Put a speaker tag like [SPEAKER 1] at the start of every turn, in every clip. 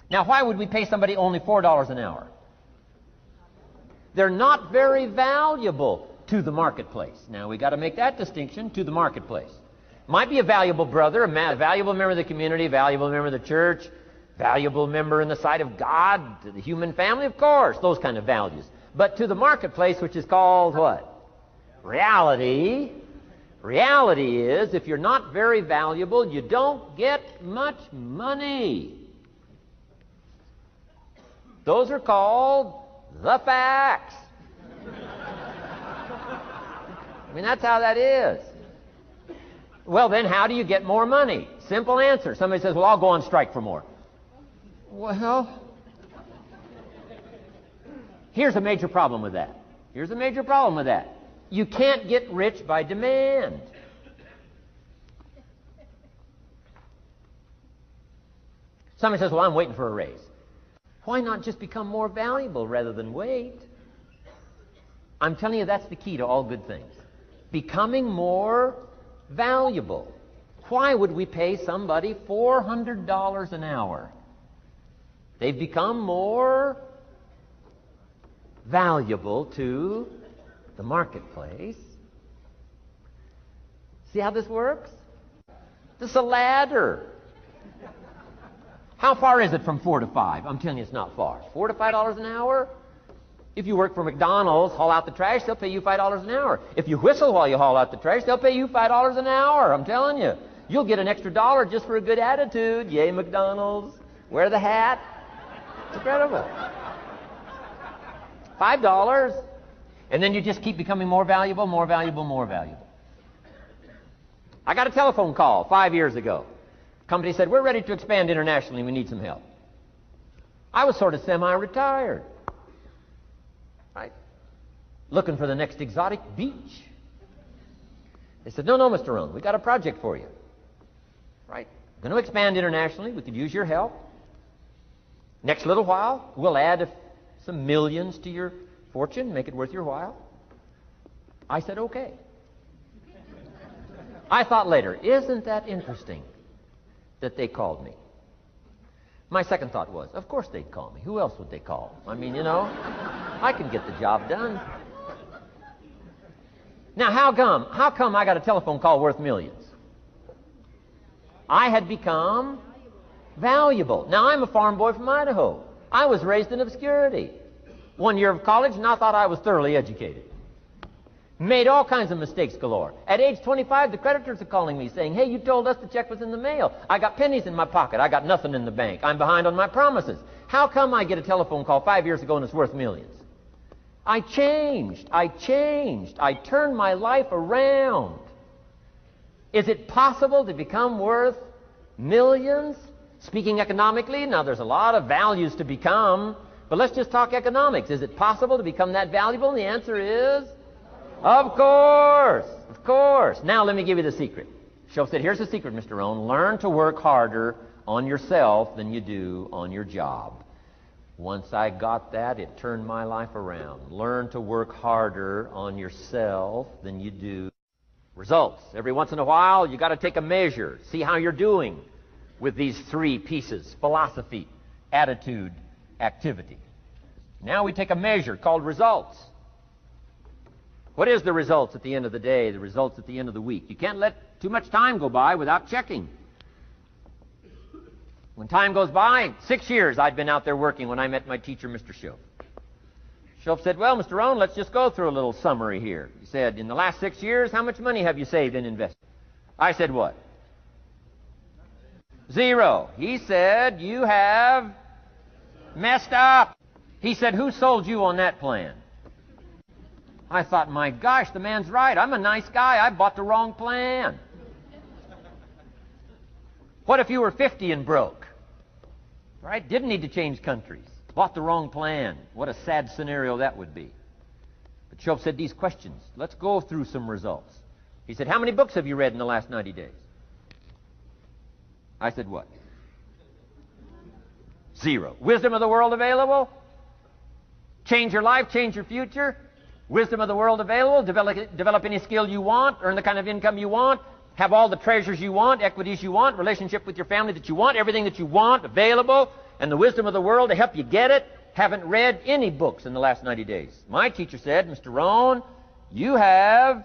[SPEAKER 1] Now, why would we pay somebody only $4 an hour? They're not very valuable to the marketplace. Now, we got to make that distinction, to the marketplace. Might be a valuable brother, a valuable member of the community, valuable member of the church, valuable member in the sight of God, to the human family, of course, those kind of values. But to the marketplace, which is called what? Reality. Reality is, if you're not very valuable, you don't get much money. Those are called the facts. I mean, that's how that is. Well, then, how do you get more money? Simple answer. Somebody says, well, I'll go on strike for more. Well, here's a major problem with that. Here's a major problem with that. You can't get rich by demand. Somebody says, well, I'm waiting for a raise. Why not just become more valuable rather than wait? I'm telling you, that's the key to all good things. Becoming more valuable. Why would we pay somebody $400 an hour? They've become more valuable to the marketplace. See how this works? This is a ladder. How far is it from 4 to 5? I'm telling you, it's not far. $4 to $5 an hour? If you work for McDonald's, haul out the trash, they'll pay you $5 an hour. If you whistle while you haul out the trash, they'll pay you $5 an hour. I'm telling you. You'll get an extra $1 just for a good attitude. Yay, McDonald's. Wear the hat. It's incredible. $5. And then you just keep becoming more valuable, more valuable, more valuable. I got a telephone call 5 years ago. The company said, we're ready to expand internationally. We need some help. I was sort of semi-retired. Right? Looking for the next exotic beach. They said, no, Mr. Rohn, we got a project for you. Right? We're going to expand internationally. We could use your help. Next little while, we'll add some millions to your fortune, make it worth your while. I said, okay. I thought later, isn't that interesting that they called me? My second thought was, of course they'd call me. Who else would they call? I mean, you know, I can get the job done. Now, how come I got a telephone call worth millions? I had become valuable. Now, I'm a farm boy from Idaho. I was raised in obscurity. 1 year of college, and I thought I was thoroughly educated. Made all kinds of mistakes galore. At age 25, the creditors are calling me saying, hey, you told us the check was in the mail. I got pennies in my pocket. I got nothing in the bank. I'm behind on my promises. How come I get a telephone call 5 years ago and it's worth millions? I changed. I turned my life around. Is it possible to become worth millions? Speaking economically, now there's a lot of values to become, but let's just talk economics. Is it possible to become that valuable? And the answer is, of course. Of course. Now let me give you the secret. Shoaff said, here's the secret, Mr. Rohn. Learn to work harder on yourself than you do on your job. Once I got that, it turned my life around. Learn to work harder on yourself than you do. Results. Every once in a while, you got to take a measure. See how you're doing with these three pieces: philosophy, attitude, activity. Now we take a measure called results. What is the results at the end of the day, the results at the end of the week? You can't let too much time go by without checking. When time goes by, 6 years I'd been out there working when I met my teacher, Mr. Shoaff. Shoaff said, well, Mr. Rohn, let's just go through a little summary here. He said, in the last 6 years, how much money have you saved and invested? I said, what? 0. He said, you have messed up. He said, who sold you on that plan? I thought, my gosh, the man's right. I'm a nice guy. I bought the wrong plan. What if you were 50 and broke? Right? Didn't need to change countries. Bought the wrong plan. What a sad scenario that would be. But Shoaff said these questions. Let's go through some results. He said, how many books have you read in the last 90 days? I said, what? 0. Wisdom of the world available? Change your life, change your future? Wisdom of the world available? Develop any skill you want? Earn the kind of income you want? Have all the treasures you want? Equities you want? Relationship with your family that you want? Everything that you want available? and the wisdom of the world to help you get it haven't read any books in the last 90 days. My teacher said, Mr. Rohn, you have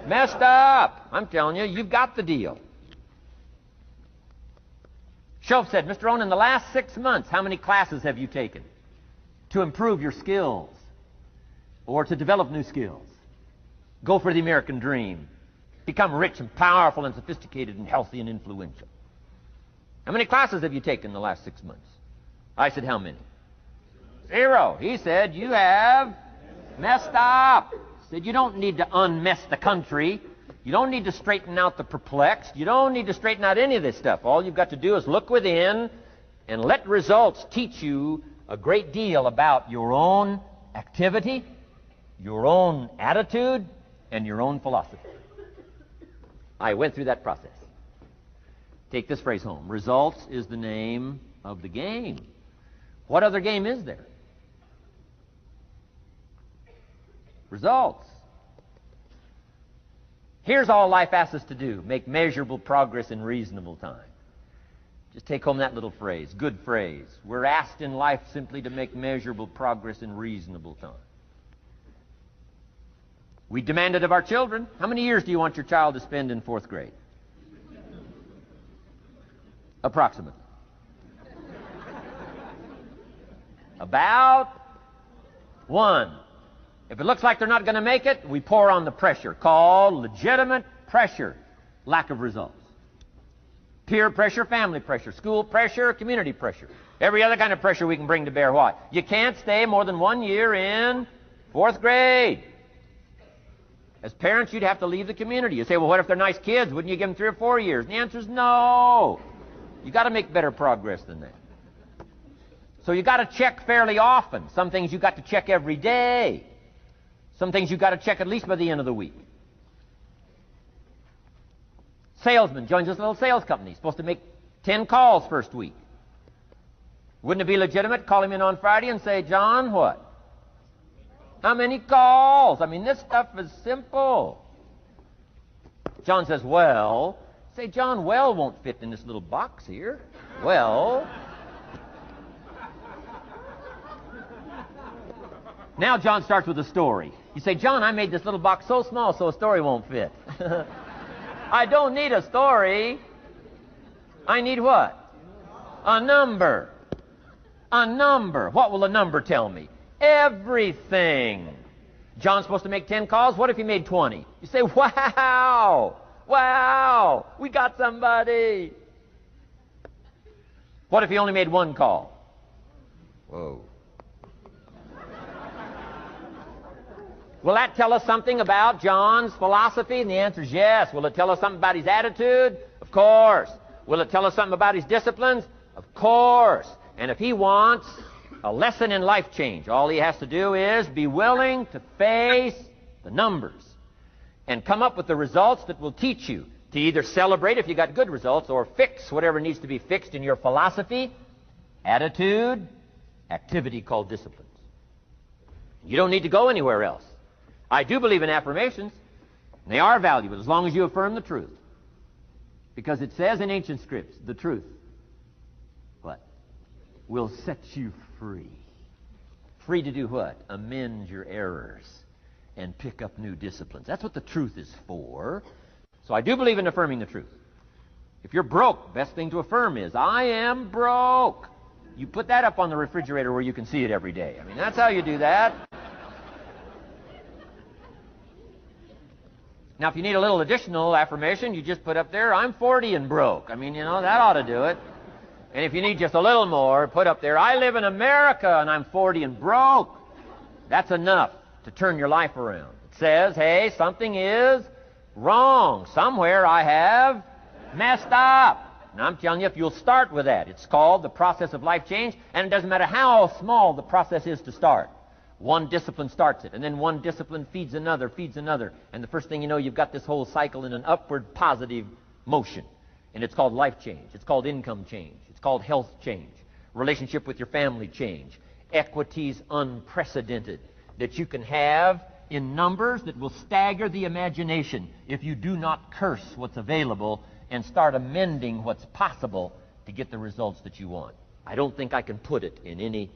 [SPEAKER 1] messed up. I'm telling you, you've got the deal. Shoaff said, Mr. Rohn, in the last 6 months, how many classes have you taken to improve your skills or to develop new skills? Go for the American dream. Become rich and powerful and sophisticated and healthy and influential. How many classes have you taken in the last 6 months? I said, how many? 0. He said, you have messed up. He said, you don't need to unmess the country. You don't need to straighten out the perplexed. You don't need to straighten out any of this stuff. All you've got to do is look within and let results teach you a great deal about your own activity, your own attitude, and your own philosophy. I went through that process. Take this phrase home. Results is the name of the game. What other game is there? Results. Here's all life asks us to do. Make measurable progress in reasonable time. Just take home that little phrase. Good phrase. We're asked in life simply to make measurable progress in reasonable time. We demand it of our children. How many years do you want your child to spend in 4th grade? Approximately. About 1. If it looks like they're not going to make it, we pour on the pressure, called legitimate pressure, lack of results. Peer pressure, family pressure, school pressure, community pressure. Every other kind of pressure we can bring to bear. Why? You can't stay more than 1 year in 4th grade. As parents, you'd have to leave the community. You say, well, what if they're nice kids? Wouldn't you give them 3 or 4 years? And the answer is no. You've got to make better progress than that. So you've got to check fairly often. Some things you've got to check every day. Some things you've got to check at least by the end of the week. Salesman joins this little sales company. He's supposed to make 10 calls first week. Wouldn't it be legitimate? Call him in on Friday and say, John, what? How many calls? I mean, this stuff is simple. John says, well. Say, John, well won't fit in this little box here. Well. Now John starts with a story. You say, John, I made this little box so small so a story won't fit. I don't need a story. I need what? A number. A number. What will a number tell me? Everything. John's supposed to make 10 calls. What if he made 20? You say, wow. Wow. We got somebody. What if he only made 1 call? Whoa. Will that tell us something about John's philosophy? And the answer is yes. Will it tell us something about his attitude? Of course. Will it tell us something about his disciplines? Of course. And if he wants a lesson in life change, all he has to do is be willing to face the numbers and come up with the results that will teach you to either celebrate if you got good results or fix whatever needs to be fixed in your philosophy, attitude, activity called disciplines. You don't need to go anywhere else. I do believe in affirmations. They are valuable as long as you affirm the truth. Because it says in ancient scripts, the truth, what? Will set you free. Free to do what? Amend your errors and pick up new disciplines. That's what the truth is for. So I do believe in affirming the truth. If you're broke, best thing to affirm is, I am broke. You put that up on the refrigerator where you can see it every day. I mean, that's how you do that. Now, if you need a little additional affirmation, you just put up there, I'm 40 and broke. I mean, you know, that ought to do it. And if you need just a little more, put up there, I live in America and I'm 40 and broke. That's enough to turn your life around. It says, hey, something is wrong. Somewhere I have messed up. And I'm telling you, if you'll start with that, it's called the process of life change, and it doesn't matter how small the process is to start. One discipline starts it, and then one discipline feeds another, and the first thing you know, you've got this whole cycle in an upward positive motion. And it's called life change. It's called income change. It's called health change. Relationship with your family change. Equities unprecedented that you can have in numbers that will stagger the imagination if you do not curse what's available and start amending what's possible to get the results that you want. I don't think I can put it in any